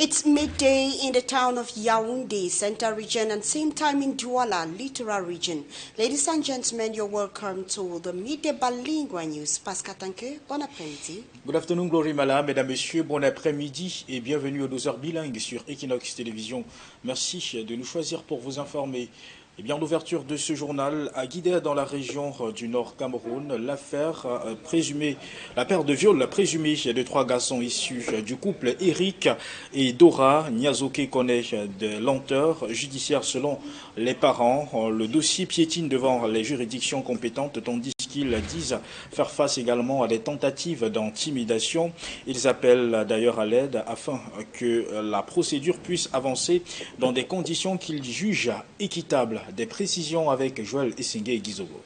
It's midday in the town of Yaoundé, Central Region, and same time in Douala, Littoral Region. Ladies and gentlemen, you're welcome to the Midday Bilingual News. Pascal Tanke, bon après-midi. Good afternoon, Glory Mala, mesdames, messieurs, bon après-midi et bienvenue aux 12h bilingues sur Équinoxe Télévision. Merci de nous choisir pour vous informer. Eh bien, l'ouverture de ce journal a guidé dans la région du Nord Cameroun l'affaire présumée, la paire de viols présumée de 3 garçons issus du couple Eric et Dora. Nyazoke connaît des lenteurs judiciaires selon les parents. Le dossier piétine devant les juridictions compétentes tandis qu'ils disent faire face également à des tentatives d'intimidation. Ils appellent d'ailleurs à l'aide afin que la procédure puisse avancer dans des conditions qu'ils jugent équitables. Des précisions avec Joël Essingé et Gizogo.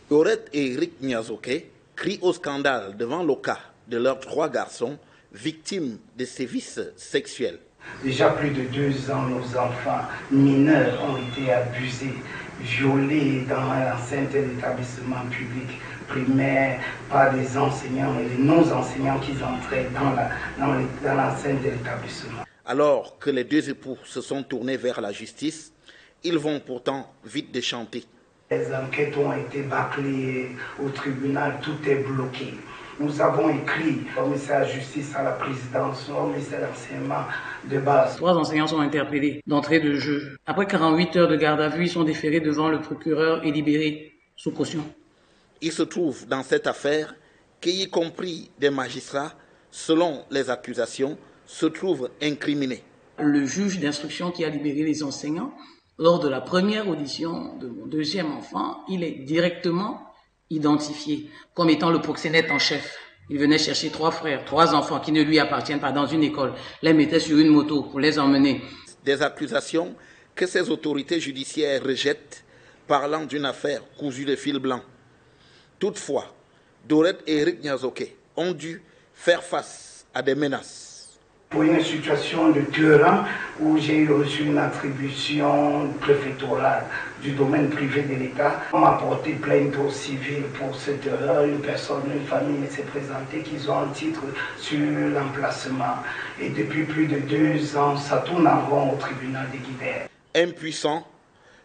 Dorette et Eric Nyazoke crient au scandale devant le cas de leurs 3 garçons victimes de sévices sexuels. Déjà plus de 2 ans, nos enfants mineurs ont été abusés, violés dans l'enceinte de l'établissement public primaire par des enseignants et des non-enseignants qui entraient dans l'enceinte de l'établissement. Alors que les 2 époux se sont tournés vers la justice, ils vont pourtant vite déchanter. Les enquêtes ont été bâclées au tribunal, tout est bloqué. Nous avons écrit au ministère de la Justice, à la présidence, au ministère de l'enseignement de base. 3 enseignants sont interpellés d'entrée de jeu. Après 48 heures de garde à vue, ils sont déférés devant le procureur et libérés sous caution. Il se trouve dans cette affaire qu'y compris des magistrats, selon les accusations, se trouvent incriminés. Le juge d'instruction qui a libéré les enseignants, lors de la première audition de mon 2e enfant, il est directement identifié comme étant le proxénète en chef. Il venait chercher 3 frères, 3 enfants qui ne lui appartiennent pas dans une école, les mettait sur une moto pour les emmener. Des accusations que ces autorités judiciaires rejettent, parlant d'une affaire cousue de fil blanc. Toutefois, Dorette et Eric Nyazoke ont dû faire face à des menaces. Pour une situation de 2 ans où j'ai reçu une attribution préfectorale du domaine privé de l'État, on m'a porté plainte au civil pour cette erreur. Une personne, une famille s'est présentée qu'ils ont un titre sur l'emplacement. Et depuis plus de 2 ans, ça tourne en rond au tribunal de Guidère. Impuissant,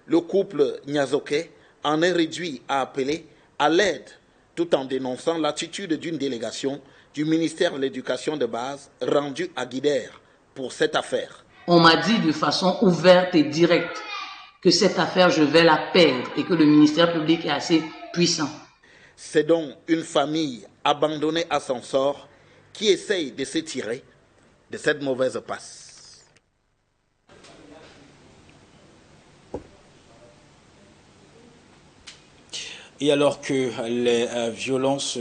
le couple Nyazoke en est réduit à appeler à l'aide tout en dénonçant l'attitude d'une délégation du ministère de l'Éducation de base rendu à Guidère pour cette affaire. On m'a dit de façon ouverte et directe que cette affaire, je vais la perdre et que le ministère public est assez puissant. C'est donc une famille abandonnée à son sort qui essaye de se tirer de cette mauvaise passe. Et alors que les violences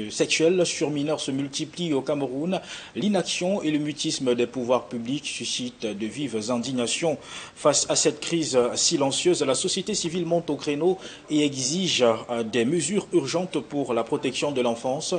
sexuelles sur mineurs se multiplient au Cameroun, l'inaction et le mutisme des pouvoirs publics suscitent de vives indignations. Face à cette crise silencieuse, la société civile monte au créneau et exige des mesures urgentes pour la protection de l'enfance.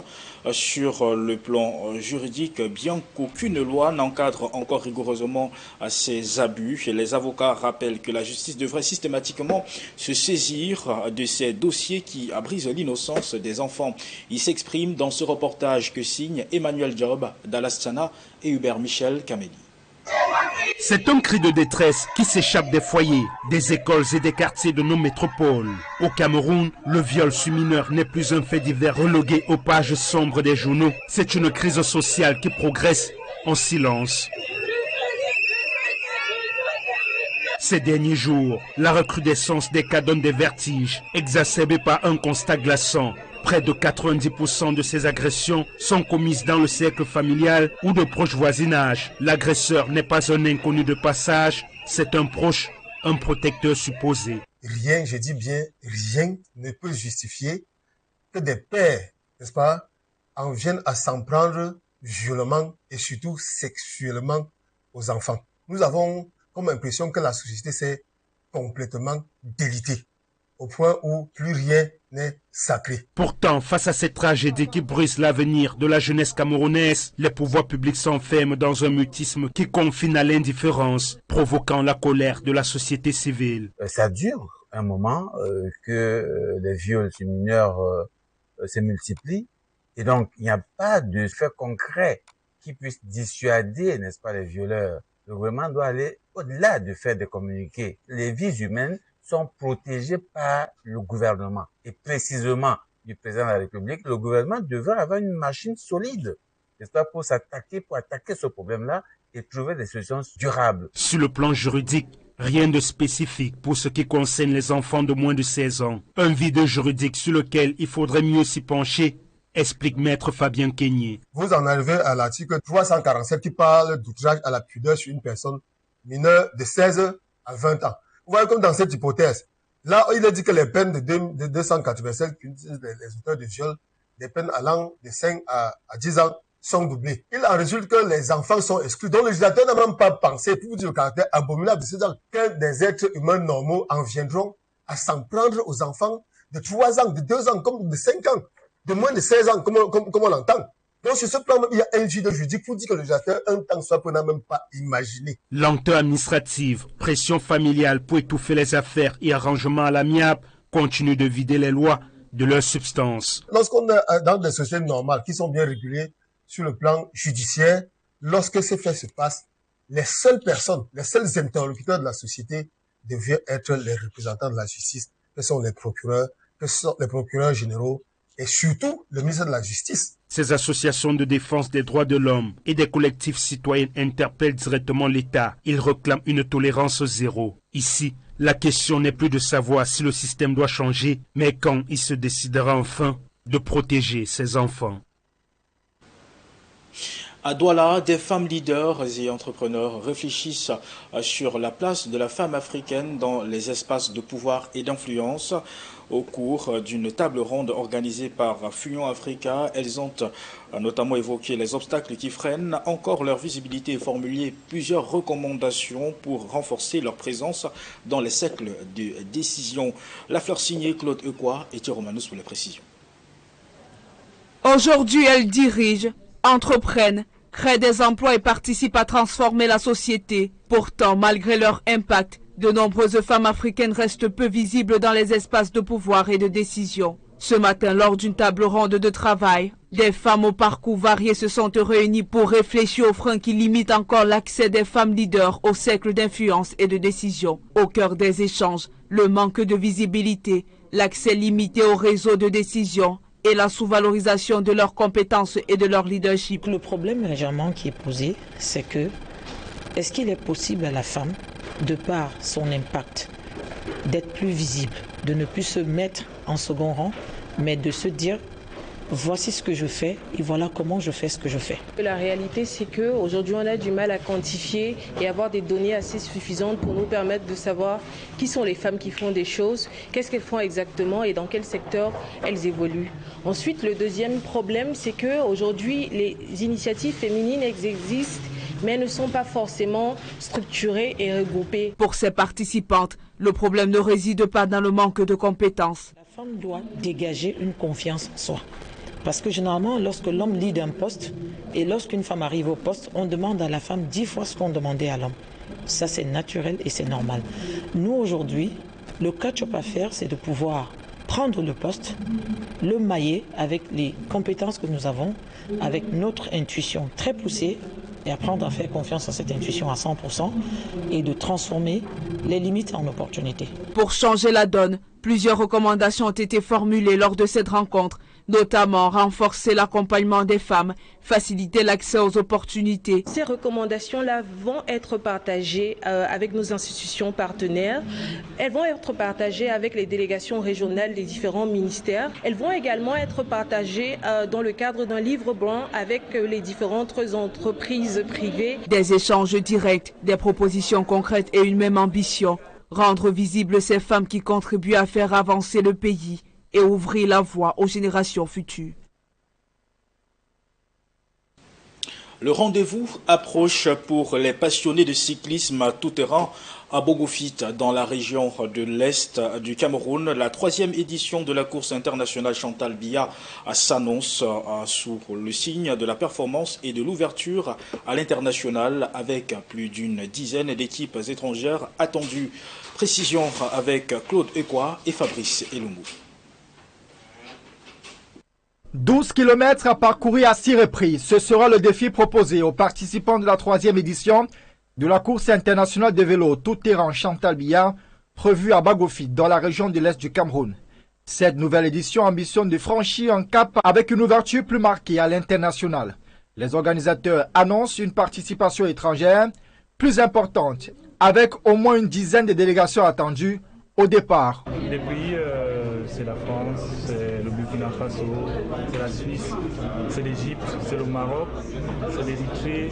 Sur le plan juridique, bien qu'aucune loi n'encadre encore rigoureusement ces abus, les avocats rappellent que la justice devrait systématiquement se saisir de ces dossiers qui brise l'innocence des enfants. Il s'exprime dans ce reportage que signent Emmanuel Job, Dalastana et Hubert Michel Kameli. C'est un cri de détresse qui s'échappe des foyers, des écoles et des quartiers de nos métropoles. Au Cameroun, le viol sur mineur n'est plus un fait divers relégué aux pages sombres des journaux. C'est une crise sociale qui progresse en silence. Ces derniers jours, la recrudescence des cas donne des vertiges, exacerbés par un constat glaçant. Près de 90% de ces agressions sont commises dans le cercle familial ou de proche voisinage. L'agresseur n'est pas un inconnu de passage, c'est un proche, un protecteur supposé. Rien, je dis bien rien, ne peut justifier que des pères, n'est-ce pas, en viennent à s'en prendre violemment et surtout sexuellement aux enfants. Nous avons comme impression que la société s'est complètement délitée, au point où plus rien n'est sacré. Pourtant, face à cette tragédie qui brise l'avenir de la jeunesse camerounaise, les pouvoirs publics s'enferment dans un mutisme qui confine à l'indifférence, provoquant la colère de la société civile. Ça dure un moment que les viols sur mineurs se multiplient, et donc il n'y a pas de fait concret qui puisse dissuader, n'est-ce pas, les violeurs. Le gouvernement doit aller au-delà du fait de communiquer. Les vies humaines sont protégées par le gouvernement. Et précisément du président de la République, le gouvernement devrait avoir une machine solide, n'est-ce pas, pour attaquer ce problème-là et trouver des solutions durables. Sur le plan juridique, rien de spécifique pour ce qui concerne les enfants de moins de 16 ans. Un vide juridique sur lequel il faudrait mieux s'y pencher, explique maître Fabien Keigné. Vous en arrivez à l'article 347 qui parle d'outrage à la pudeur sur une personne mineure de 16 à 20 ans. Vous voyez comme dans cette hypothèse, là il est dit que les peines de 287 les auteurs de viol, des peines allant de 5 à 10 ans sont doublées. Il en résulte que les enfants sont exclus. Donc le législateur n'a même pas pensé, pour vous dire le caractère abominable de ces gens, que des êtres humains normaux en viendront à s'en prendre aux enfants de 3 ans, de 2 ans, comme de 5 ans, de moins de 16 ans, comme on l'entend. Donc sur ce plan, il y a un vide juridique pour dire que le législateur, un temps soit peu, n'a même pas imaginé. Lenteur administrative, pression familiale pour étouffer les affaires et arrangements à l'amiable continuent de vider les lois de leur substance. Lorsqu'on est dans des sociétés normales qui sont bien régulées sur le plan judiciaire, lorsque ces faits se passent, les seules personnes, les seuls interlocuteurs de la société devaient être les représentants de la justice, que sont les procureurs, que sont les procureurs généraux et surtout le ministre de la Justice. Ces associations de défense des droits de l'homme et des collectifs citoyens interpellent directement l'État. Ils réclament une tolérance zéro. Ici, la question n'est plus de savoir si le système doit changer, mais quand il se décidera enfin de protéger ses enfants. À Douala, des femmes leaders et entrepreneurs réfléchissent sur la place de la femme africaine dans les espaces de pouvoir et d'influence. Au cours d'une table ronde organisée par Fusion Africa, elles ont notamment évoqué les obstacles qui freinent encore leur visibilité et formulé plusieurs recommandations pour renforcer leur présence dans les cercles de décision. La fleur signée Claude Equa et Thierry Romanus pour les précisions. Aujourd'hui, elles dirigent, entreprennent, créent des emplois et participent à transformer la société. Pourtant, malgré leur impact, de nombreuses femmes africaines restent peu visibles dans les espaces de pouvoir et de décision. Ce matin, lors d'une table ronde de travail, des femmes au parcours varié se sont réunies pour réfléchir aux freins qui limitent encore l'accès des femmes leaders au cercle d'influence et de décision. Au cœur des échanges, le manque de visibilité, l'accès limité au réseau de décision et la sous-valorisation de leurs compétences et de leur leadership. Le problème légèrement qui est posé, c'est que est-ce qu'il est possible à la femme, de par son impact, d'être plus visible, de ne plus se mettre en second rang, mais de se dire voici ce que je fais et voilà comment je fais ce que je fais. La réalité, c'est qu'aujourd'hui, on a du mal à quantifier et avoir des données assez suffisantes pour nous permettre de savoir qui sont les femmes qui font des choses, qu'est-ce qu'elles font exactement et dans quel secteur elles évoluent. Ensuite, le deuxième problème, c'est qu'aujourd'hui, les initiatives féminines existent, mais ne sont pas forcément structurées et regroupées. Pour ces participantes, le problème ne réside pas dans le manque de compétences. La femme doit dégager une confiance en soi. Parce que généralement, lorsque l'homme lead un poste et lorsqu'une femme arrive au poste, on demande à la femme 10 fois ce qu'on demandait à l'homme. Ça, c'est naturel et c'est normal. Nous, aujourd'hui, le catch-up à faire, c'est de pouvoir prendre le poste, le mailler avec les compétences que nous avons, avec notre intuition très poussée, et apprendre à faire confiance à cette intuition à 100% et de transformer les limites en opportunités. Pour changer la donne, plusieurs recommandations ont été formulées lors de cette rencontre, notamment renforcer l'accompagnement des femmes, faciliter l'accès aux opportunités. Ces recommandations-là vont être partagées avec nos institutions partenaires. Elles vont être partagées avec les délégations régionales des différents ministères. Elles vont également être partagées dans le cadre d'un livre blanc avec les différentes entreprises privées. Des échanges directs, des propositions concrètes et une même ambition. Rendre visibles ces femmes qui contribuent à faire avancer le pays et ouvrir la voie aux générations futures. Le rendez-vous approche pour les passionnés de cyclisme tout-terrain à Bogofit, dans la région de l'Est du Cameroun. La 3e édition de la course internationale Chantal Biya s'annonce sous le signe de la performance et de l'ouverture à l'international, avec plus d'une dizaine d'équipes étrangères attendues. Précision avec Claude Equa et Fabrice Elungu. 12 km à parcourir à 6 reprises. Ce sera le défi proposé aux participants de la 3e édition de la course internationale de vélo tout-terrain Chantal Billard, prévue à Bagofi, dans la région de l'Est du Cameroun. Cette nouvelle édition ambitionne de franchir un cap avec une ouverture plus marquée à l'international. Les organisateurs annoncent une participation étrangère plus importante, avec au moins une dizaine de délégations attendues au départ. Les pays, c'est la France, c'est le Burkina Faso, c'est la Suisse, c'est l'Égypte, c'est le Maroc, c'est l'Érythrée,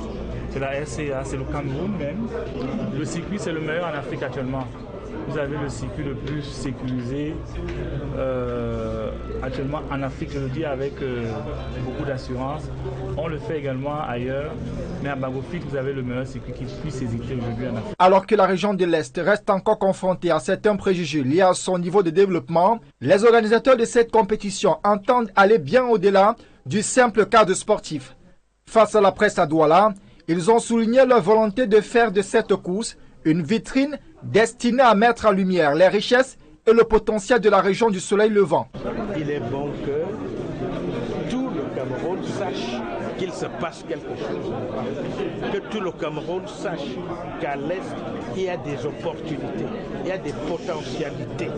c'est la RCA, c'est le Cameroun même. Le circuit, c'est le meilleur en Afrique actuellement. Vous avez le circuit le plus sécurisé actuellement en Afrique, je le dis avec beaucoup d'assurance. On le fait également ailleurs, mais à Bagofi, vous avez le meilleur circuit qui puisse exister aujourd'hui en Afrique. Alors que la région de l'Est reste encore confrontée à certains préjugés liés à son niveau de développement, les organisateurs de cette compétition entendent aller bien au-delà du simple cadre sportif. Face à la presse à Douala, ils ont souligné leur volonté de faire de cette course une vitrine destinée à mettre en lumière les richesses et le potentiel de la région du soleil levant. Il est bon que tout le Cameroun sache qu'il se passe quelque chose. Que tout le Cameroun sache qu'à l'Est, il y a des opportunités, il y a des potentialités.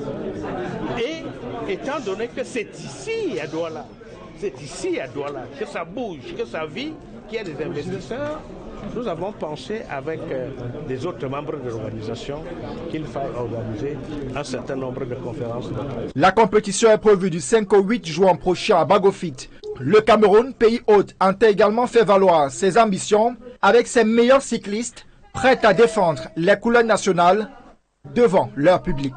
Et étant donné que c'est ici à Douala, que ça bouge, que ça vit, qu'il y a des investisseurs, nous avons pensé avec des autres membres de l'organisation qu'il faille organiser un certain nombre de conférences. La compétition est prévue du 5 au 8 juin prochain à Bagofi. Le Cameroun, pays hôte, entend également fait valoir ses ambitions avec ses meilleurs cyclistes prêts à défendre les couleurs nationales devant leur public.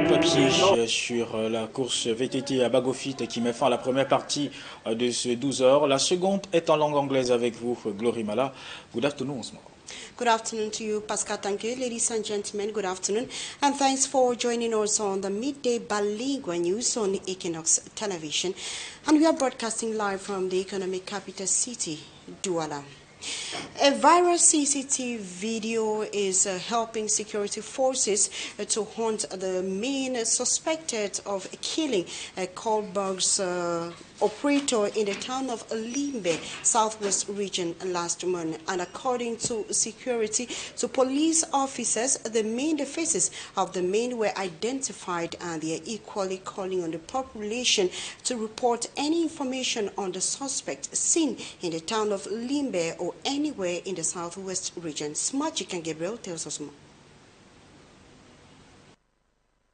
Papier sur la course VTT à Bagofi qui met fin à la première partie de ce 12h. La seconde est en langue anglaise avec vous, Glory Mala. Good afternoon. Good afternoon to you, Pascal. Thank you. Ladies and gentlemen, good afternoon. And thanks for joining us on the midday bilingual news on Équinoxe Television. And we are broadcasting live from the economic capital city, Douala. A viral CCTV video is helping security forces to hunt the main suspected of killing a Kohlberg's operator in the town of Limbe, southwest region last month. And according to security, to police officers, the main faces of the men were identified, and they are equally calling on the population to report any information on the suspect seen in the town of Limbe or anywhere in the southwest region. Smagic and Gabriel tells us more.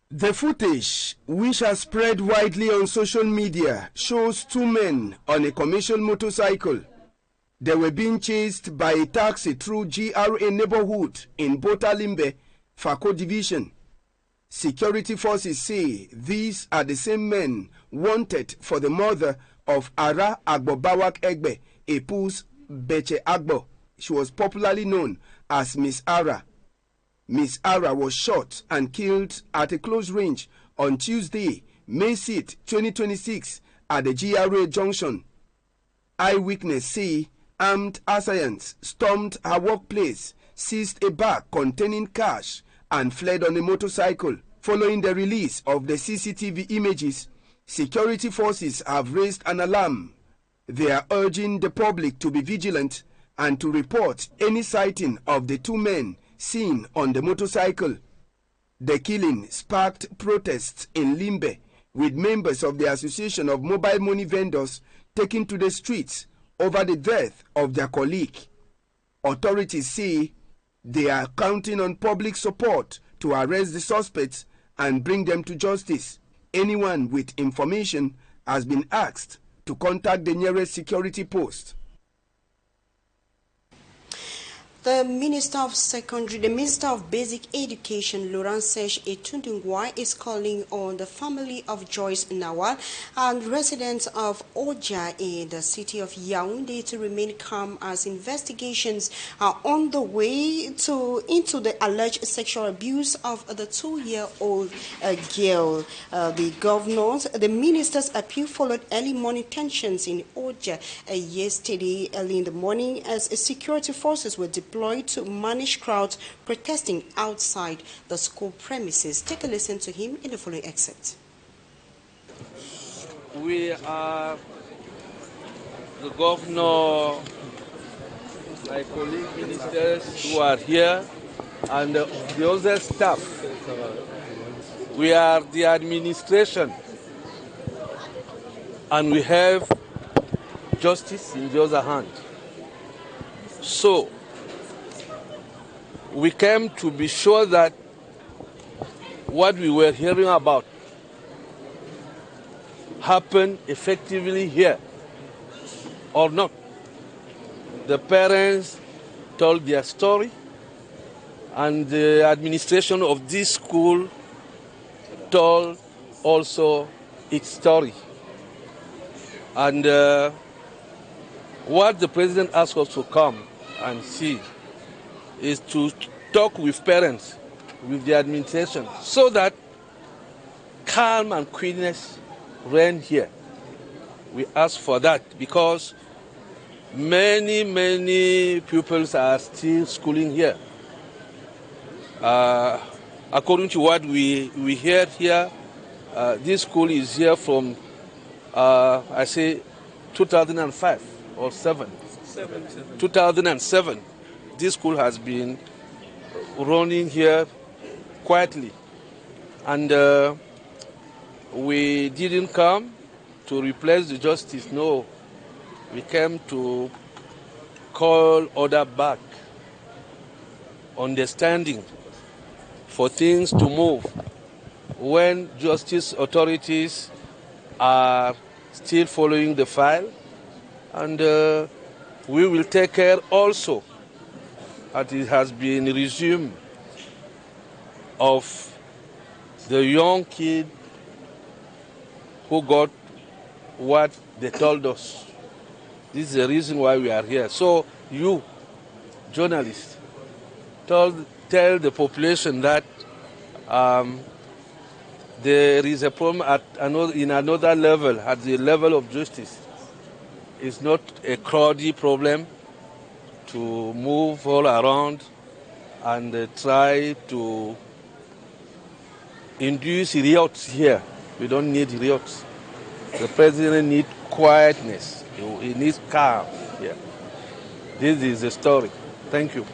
The footage, which has spread widely on social media, shows two men on a commercial motorcycle. They were being chased by a taxi through GRA neighborhood in Bota Limbe, Fako Division. Security forces say these are the same men wanted for the murder of Ara Agbobawak Egbe, Epus Beche Agbo. She was popularly known as Miss Ara. Miss Ara was shot and killed at a close range on Tuesday, May 6, 2026, at the GRA junction. Eyewitnesses say armed assailants stormed her workplace, seized a bag containing cash, and fled on a motorcycle. Following the release of the CCTV images, security forces have raised an alarm. They are urging the public to be vigilant and to report any sighting of the two men seen on the motorcycle. The killing sparked protests in Limbe, with members of the Association of Mobile Money Vendors taking to the streets over the death of their colleague. Authorities say they are counting on public support to arrest the suspects and bring them to justice. Anyone with information has been asked to contact the nearest security post. The Minister of Basic Education, Laurent Serge Etundungwa, is calling on the family of Joyce Nawal and residents of Oja in the city of Yaoundé to remain calm as investigations are on the way into the alleged sexual abuse of the 2-year-old girl. The minister's appeal followed early morning tensions in Oja yesterday early in the morning as security forces were deployed to manage crowds protesting outside the school premises. Take a listen to him in the following excerpt. we are the governor, my colleague ministers who are here, and the other staff. We are the administration, and we have justice in the other hand. So, we came to be sure that what we were hearing about happened effectively here or not. The parents told their story, and the administration of this school told also its story. And what the president asked us to come and see is to talk with parents, with the administration, so that calm and quietness reign here. We ask for that because many pupils are still schooling here. According to what we heard here, this school is here from, I say, 2005 or 7. 2007. This school has been running here quietly. And we didn't come to replace the justice, no. We came to call order back, understanding for things to move when justice authorities are still following the file, and we will take care also that it has been resumed of the young kid who got what they told us. This is the reason why we are here. So you, journalists, tell the population that there is a problem in another level, at the level of justice. It's not a crowdy problem to move all around and try to induce riots here. We don't need riots. The president needs quietness. He needs calm here. This is the story. Thank you.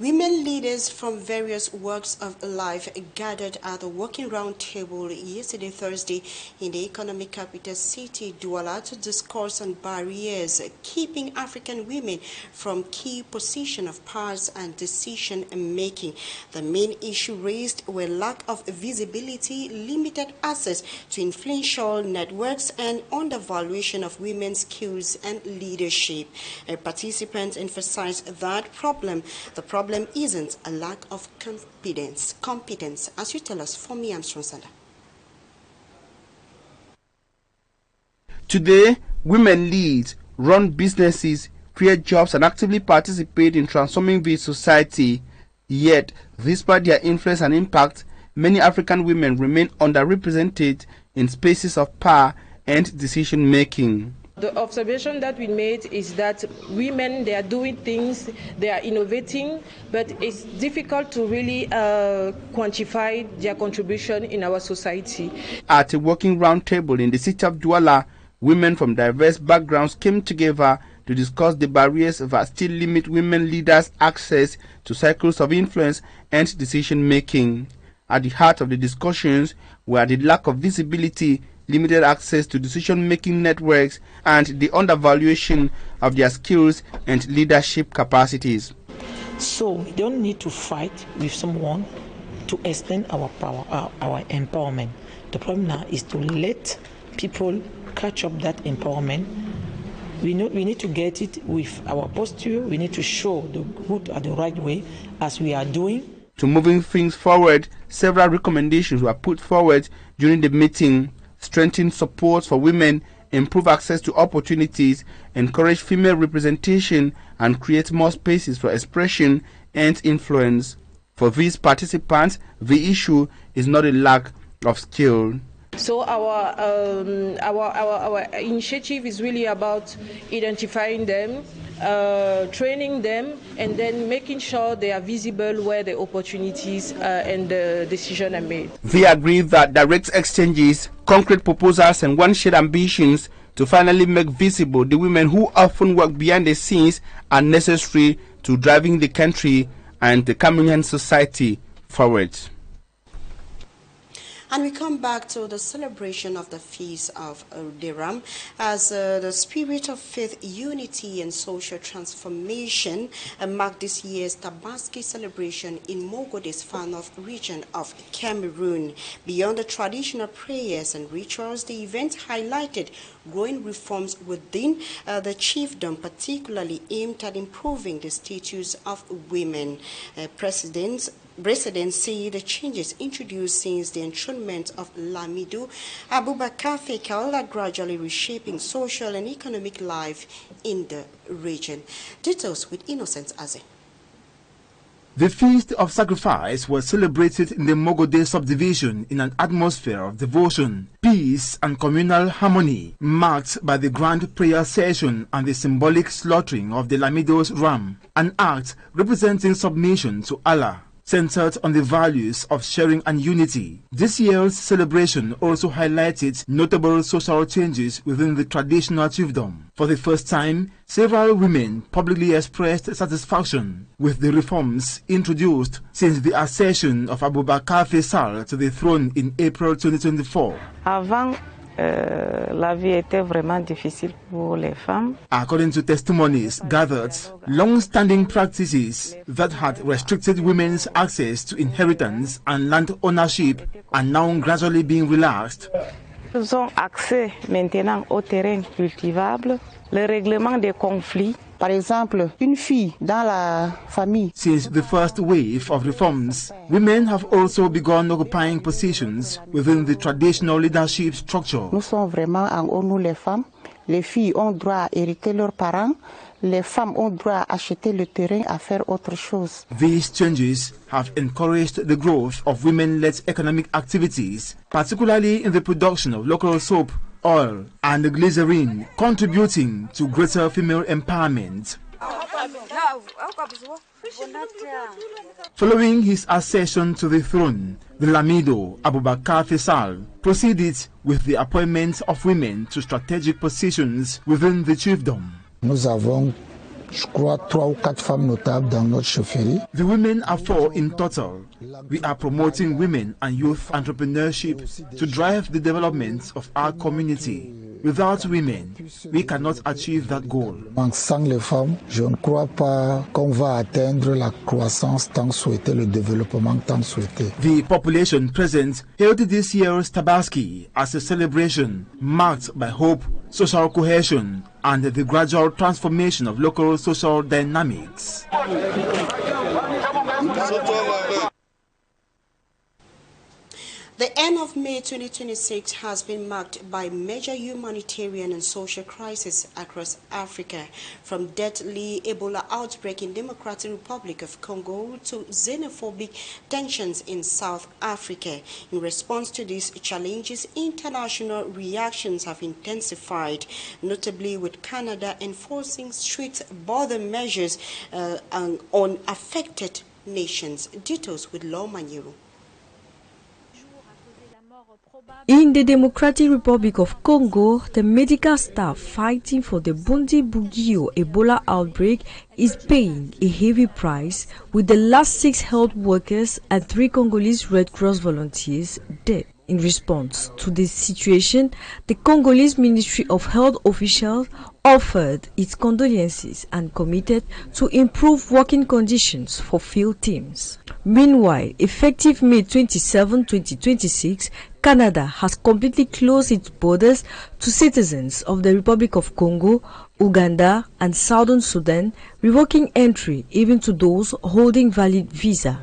Women leaders from various walks of life gathered at the Working Round Table yesterday, Thursday, in the economic capital city, Douala, to discuss on barriers keeping African women from key positions of power and decision-making. The main issue raised were lack of visibility, limited access to influential networks, and undervaluation of women's skills and leadership. Participants emphasized that the problem isn't a lack of competence, as you tell us. For me, Armstrong Sanda. Today, women lead, run businesses, create jobs, and actively participate in transforming the society. Yet, despite their influence and impact, many African women remain underrepresented in spaces of power and decision-making. The observation that we made is that women, they are doing things, they are innovating, but it's difficult to really quantify their contribution in our society. At a working round table in the city of Douala, women from diverse backgrounds came together to discuss the barriers that still limit women leaders' access to circles of influence and decision-making. At the heart of the discussions were the lack of visibility, limited access to decision-making networks, and the undervaluation of their skills and leadership capacities. So we don't need to fight with someone to explain our power, our empowerment. The problem now is to let people catch up that empowerment. We need to get it with our posture. We need to show the good at the right way, as we are doing. To moving things forward, several recommendations were put forward during the meeting: strengthen support for women, improve access to opportunities, encourage female representation, and create more spaces for expression and influence. For these participants, the issue is not a lack of skill. So our initiative is really about identifying them, training them, and then making sure they are visible where the opportunities and the decisions are made. They agree that direct exchanges, concrete proposals, and one shared ambitions to finally make visible the women who often work behind the scenes are necessary to driving the country and the Cameroonian society forward. And we come back to the celebration of the Feast of Deram as the spirit of faith, unity, and social transformation marked this year's Tabaski celebration in Mogode's far north region of Cameroon. Beyond the traditional prayers and rituals, the event highlighted growing reforms within the chiefdom, particularly aimed at improving the status of women. Residents say the changes introduced since the enthronement of Lamido Abubakar Fekal are gradually reshaping social and economic life in the region. Details with Innocent Aze. The Feast of Sacrifice was celebrated in the Mogode subdivision in an atmosphere of devotion, peace, and communal harmony, marked by the grand prayer session and the symbolic slaughtering of the Lamido's ram, an act representing submission to Allah, centered on the values of sharing and unity. This year's celebration also highlighted notable social changes within the traditional chiefdom. For the first time, several women publicly expressed satisfaction with the reforms introduced since the accession of Abubakar Faisal to the throne in April 2024. La vie était vraiment difficile pour les femmes. According to testimonies gathered, long-standing practices that had restricted women's access to inheritance and land ownership are now gradually being relaxed. Ils ont accès maintenant aux terrains cultivables, le règlement des conflits. Par exemple, une fille dans la famille. Since the first wave of reforms, women have also begun occupying positions within the traditional leadership structure. Nous sommes vraiment en haut, nous les femmes. Les filles ont droit à hériter leurs parents. Les femmes ont droit à acheter le terrain, à faire autre chose. These changes have encouraged the growth of women-led economic activities, particularly in the production of local soap, oil, and glycerine, contributing to greater female empowerment. Following his accession to the throne, the Lamido Abubakar Faisal proceeded with the appointment of women to strategic positions within the chiefdom. Nous avons, je crois, 3 ou 4 femmes notables dans notre chefferie. The women are 4 in total. We are promoting women and youth entrepreneurship to drive the development of our community. Without women, we cannot achieve that goal. Sans les femmes, je ne crois pas qu'on va atteindre la croissance tant souhaitée, le développement tant souhaité. The population present hailed this year's Tabaski as a celebration marked by hope, social cohesion, and the gradual transformation of local social dynamics. The end of May 2026 has been marked by major humanitarian and social crises across Africa, from deadly Ebola outbreak in Democratic Republic of Congo to xenophobic tensions in South Africa. In response to these challenges, international reactions have intensified, notably with Canada enforcing strict border measures on affected nations. Details with Law Maniero. In the Democratic Republic of Congo, the medical staff fighting for the Bundi-Bugio Ebola outbreak is paying a heavy price, with the last 6 health workers and 3 Congolese Red Cross volunteers dead. In response to this situation, the Congolese Ministry of Health officials offered its condolences and committed to improve working conditions for field teams. Meanwhile, effective May 27, 2026, Canada has completely closed its borders to citizens of the Republic of Congo, Uganda, and Southern Sudan, revoking entry even to those holding valid visa.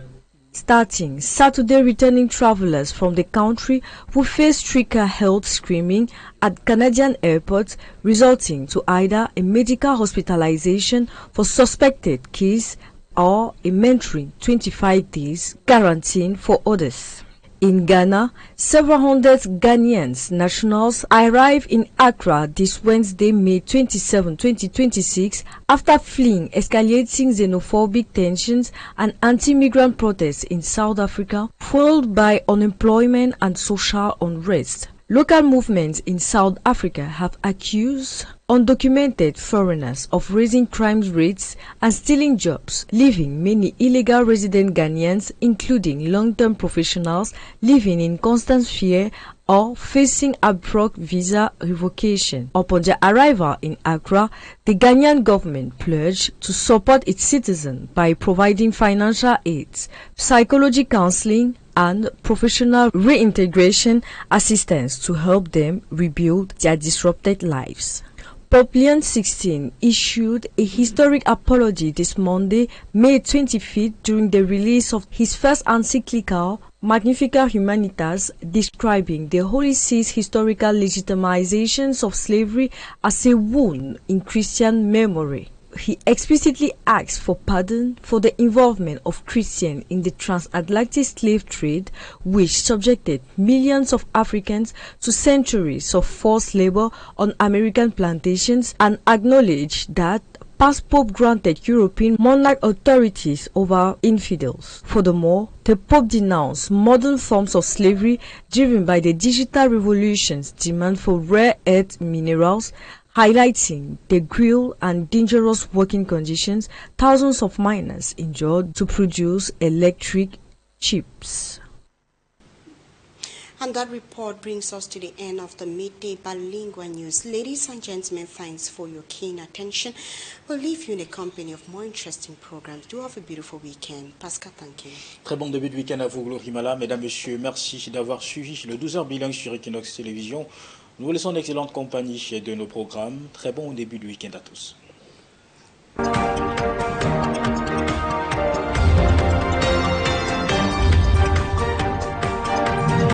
Starting Saturday, returning travelers from the country will face stricter health screening at Canadian airports, resulting to either a medical hospitalization for suspected case or a mentoring 25 days quarantine for others. In Ghana, several hundred Ghanaians nationals arrived in Accra this Wednesday, May 27, 2026, after fleeing escalating xenophobic tensions and anti-migrant protests in South Africa, fueled by unemployment and social unrest. Local movements in South Africa have accused undocumented foreigners of raising crime rates and stealing jobs, leaving many illegal resident Ghanaians, including long-term professionals, living in constant fear or facing abrupt visa revocation. Upon their arrival in Accra, the Ghanaian government pledged to support its citizens by providing financial aid, psychology counseling, and professional reintegration assistance to help them rebuild their disrupted lives. Pope Leon XVI issued a historic apology this Monday, May 25th, during the release of his first encyclical, Magnificat Humanitas, describing the Holy See's historical legitimizations of slavery as a wound in Christian memory. He explicitly asked for pardon for the involvement of Christians in the transatlantic slave trade, which subjected millions of Africans to centuries of forced labor on American plantations, and acknowledged that past Pope granted European monarch authorities over infidels. Furthermore, the Pope denounced modern forms of slavery driven by the digital revolution's demand for rare earth minerals, highlighting the cruel and dangerous working conditions thousands of miners endured to produce electric chips. And that report brings us to the end of the midday bilingual news. Ladies and gentlemen, thanks for your keen attention. We'll leave you in the company of more interesting programs. Do have a beautiful weekend. Pascal, thank you. Très bon début de week-end à vous, Glorimala. Mesdames, Messieurs, merci d'avoir suivi le 12h bilingue sur Équinoxe Télévision. Nous vous laissons en excellente compagnie de nos programmes. Très bon début de week-end à tous.